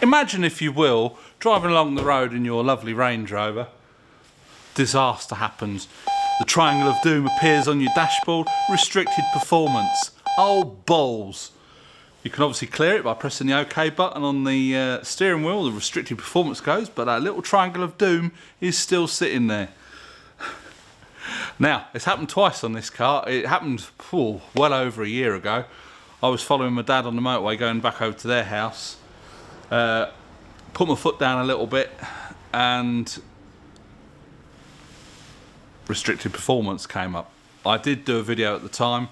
Imagine, if you will, driving along the road in your lovely Range Rover. Disaster happens. The triangle of doom appears on your dashboard. Restricted performance. Oh, balls. You can obviously clear it by pressing the OK button on the steering wheel. The restricted performance goes, but that little triangle of doom is still sitting there. Now, it's happened twice on this car. It happened well over a year ago. I was following my dad on the motorway going back over to their house. Put my foot down a little bit and restricted performance came up. I did do a video at the time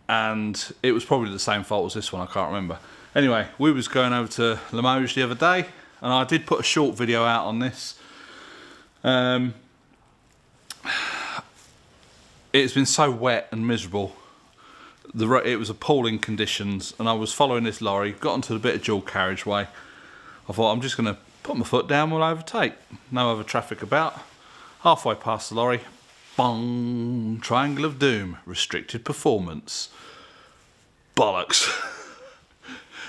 and it was probably the same fault as this one, I can't remember. Anyway, we was going over to Limoges the other day and I did put a short video out on this. It's been so wet and miserable. It was appalling conditions and I was following this lorry, got onto a bit of dual carriageway. I thought, I'm just going to put my foot down, we'll overtake. No other traffic about. Halfway past the lorry, bong, triangle of doom, restricted performance. Bollocks.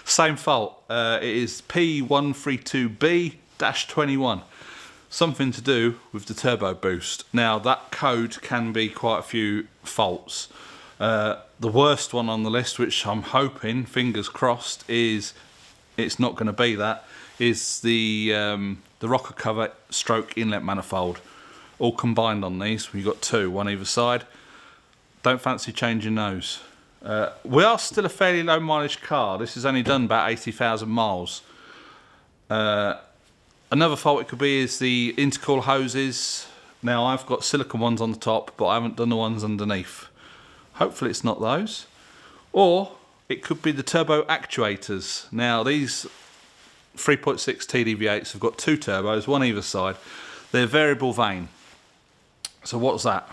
Same fault. It is P132B-21. Something to do with the turbo boost. Now that code can be quite a few faults. The worst one on the list, which I'm hoping, fingers crossed, is it's not going to be that, is the rocker cover stroke inlet manifold. All combined on these. We've got two, one either side. Don't fancy changing those. We are still a fairly low mileage car. This has only done about 80,000 miles. Another fault it could be is the intercool hoses. Now I've got silicone ones on the top, but I haven't done the ones underneath. Hopefully it's not those. Or it could be the turbo actuators. Now these 3.6 TDV8s have got two turbos, one either side. They're variable vane. So what's that?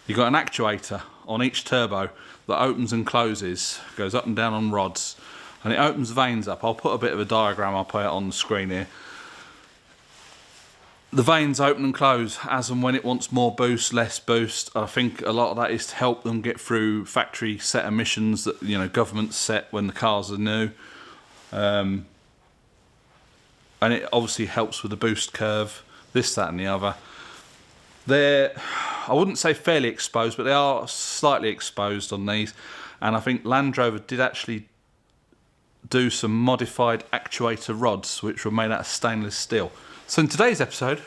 You've got an actuator on each turbo that opens and closes, goes up and down on rods, and it opens vanes up. I'll put a bit of a diagram, I'll put it on the screen here. The vanes open and close as and when it wants more boost, less boost. I think a lot of that is to help them get through factory set emissions that, you know, governments set when the cars are new. And it obviously helps with the boost curve, this, that and the other. They're, I wouldn't say fairly exposed, but they are slightly exposed on these. And I think Land Rover did actually do some modified actuator rods which were made out of stainless steel. So in today's episode,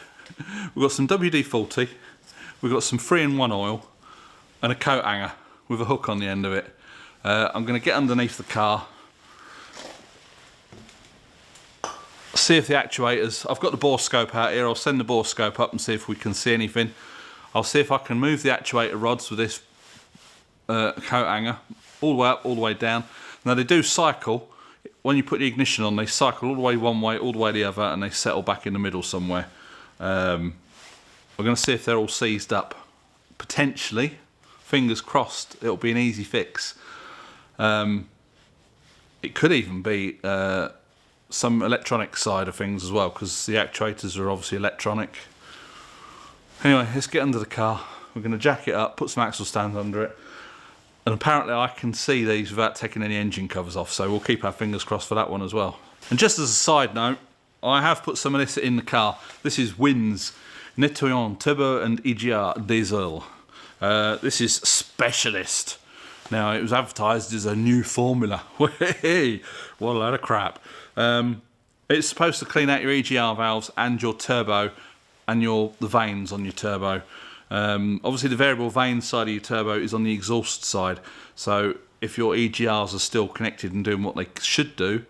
we've got some WD-40, we've got some 3-in-1 oil, and a coat hanger with a hook on the end of it. I'm going to get underneath the car, see if the actuators, I've got the bore scope out here, I'll send the bore scope up and see if we can see anything. I'll see if I can move the actuator rods with this coat hanger, all the way up, all the way down. Now they do cycle. When you put the ignition on, they cycle all the way one way, all the way the other, and they settle back in the middle somewhere. We're going to see if they're all seized up. Potentially, fingers crossed, it'll be an easy fix. It could even be some electronic side of things as well, because the actuators are obviously electronic. Anyway, let's get under the car. We're going to jack it up, put some axle stands under it. And apparently I can see these without taking any engine covers off, so we'll keep our fingers crossed for that one as well. And just as a side note, I have put some of this in the car. This is Win's Nettoyant Turbo and EGR Diesel. This is Specialist. Now, it was advertised as a new formula. Hey, what a load of crap. It's supposed to clean out your EGR valves and your turbo and the vanes on your turbo. Obviously the variable vane side of your turbo is on the exhaust side, so if your EGRs are still connected and doing what they should do,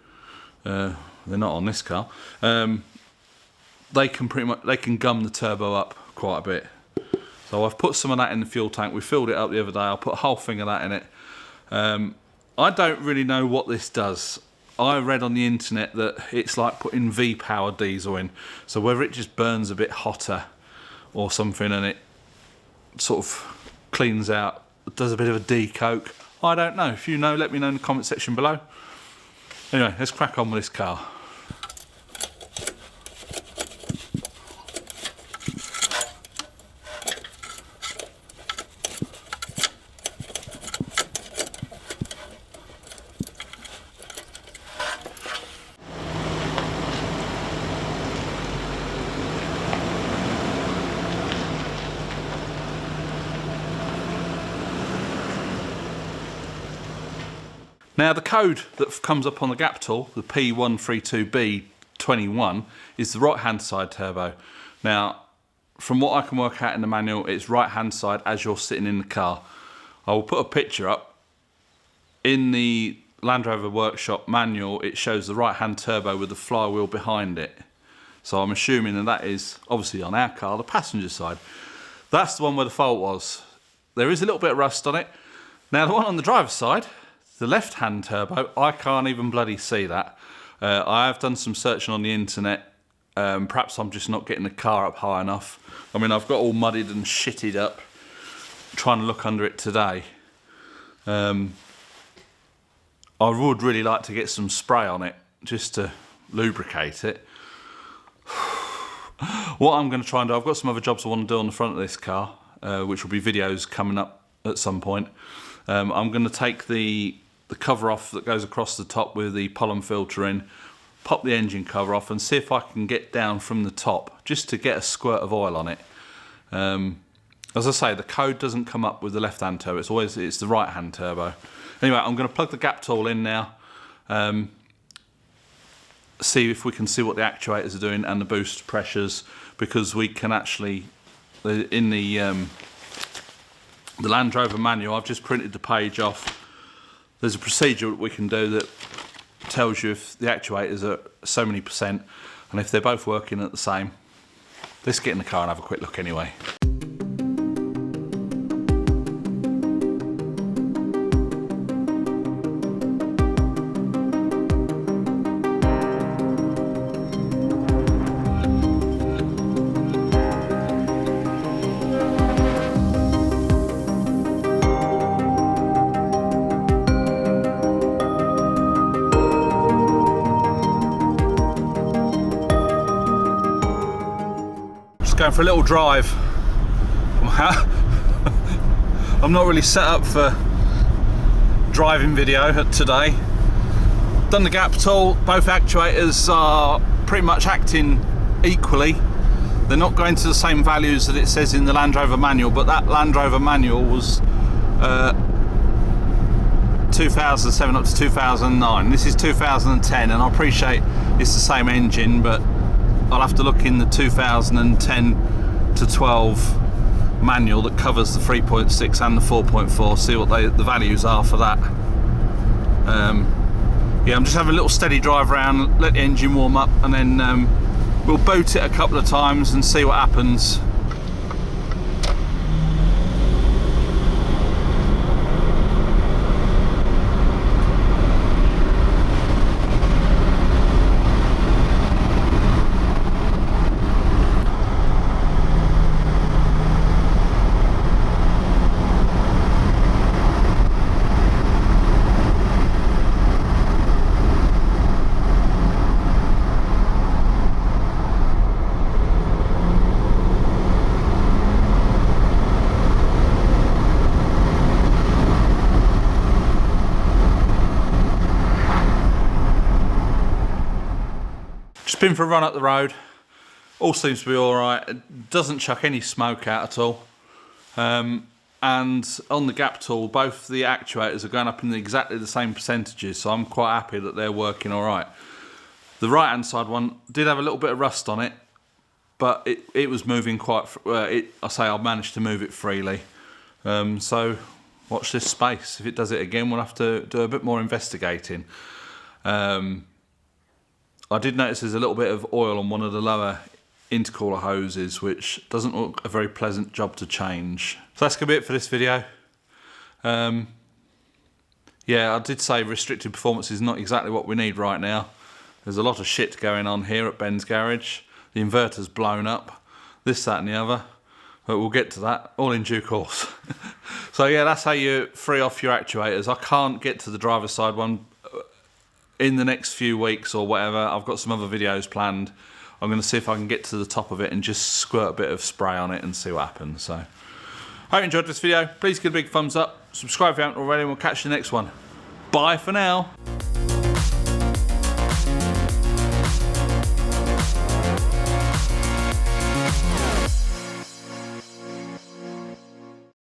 they're not on this car, they can gum the turbo up quite a bit. So I've put some of that in the fuel tank. We filled it up the other day. I'll put a whole thing of that in it. I don't really know what this does. I read on the internet that it's like putting V-power diesel in, so whether it just burns a bit hotter or something and it sort of cleans out, does a bit of a de-coke, I don't know. If you know, let me know in the comment section below. Anyway, let's crack on with this car. Now the code that comes up on the GAP tool, the P132B21, is the right hand side turbo. Now from what I can work out in the manual, it's right hand side as you're sitting in the car. I will put a picture up. In the Land Rover Workshop manual, it shows the right hand turbo with the flywheel behind it. So I'm assuming that is obviously on our car, the passenger side. That's the one where the fault was. There is a little bit of rust on it. Now the one on the driver's side, the left hand turbo, I can't even bloody see that. I have done some searching on the internet. Perhaps I'm just not getting the car up high enough. I mean, I've got all muddied and shitted up trying to look under it today. I would really like to get some spray on it just to lubricate it. What I'm going to try and do, I've got some other jobs I want to do on the front of this car, which will be videos coming up at some point. I'm going to take the cover off that goes across the top with the pollen filter in, pop the engine cover off and see if I can get down from the top just to get a squirt of oil on it. As I say, the code doesn't come up with the left hand turbo, it's the right hand turbo. Anyway, I'm going to plug the GAP tool in now, see if we can see what the actuators are doing and the boost pressures, because we can actually, in the Land Rover manual, I've just printed the page off. There's a procedure that we can do that tells you if the actuators are so many percent and if they're both working at the same. Let's get in the car and have a quick look anyway. Going for a little drive. I'm not really set up for driving video today. Done the GAP tool, both actuators are pretty much acting equally. They're not going to the same values that it says in the Land Rover manual, but that Land Rover manual was 2007 up to 2009. This is 2010, and I appreciate it's the same engine, but I'll have to look in the 2010 to 12 manual that covers the 3.6 and the 4.4, see what the values are for that. Yeah, I'm just having a little steady drive around, let the engine warm up, and then we'll boot it a couple of times and see what happens. Been for a run up the road, all seems to be alright, it doesn't chuck any smoke out at all, and on the GAP tool both the actuators are going up in exactly the same percentages, so I'm quite happy that they're working alright. The right hand side one did have a little bit of rust on it, but it was moving quite, I managed to move it freely, so watch this space. If it does it again, we'll have to do a bit more investigating. I did notice there's a little bit of oil on one of the lower intercooler hoses, which doesn't look a very pleasant job to change. So that's going to be it for this video. Yeah, I did say restricted performance is not exactly what we need right now. There's a lot of shit going on here at Ben's garage. The inverter's blown up, this, that and the other. But we'll get to that, all in due course. So yeah, that's how you free off your actuators. I can't get to the driver's side one in the next few weeks or whatever. I've got some other videos planned. I'm going to see if I can get to the top of it and just squirt a bit of spray on it and see what happens. So, hope you enjoyed this video. Please give it a big thumbs up. Subscribe if you haven't already, and we'll catch you in the next one. Bye for now.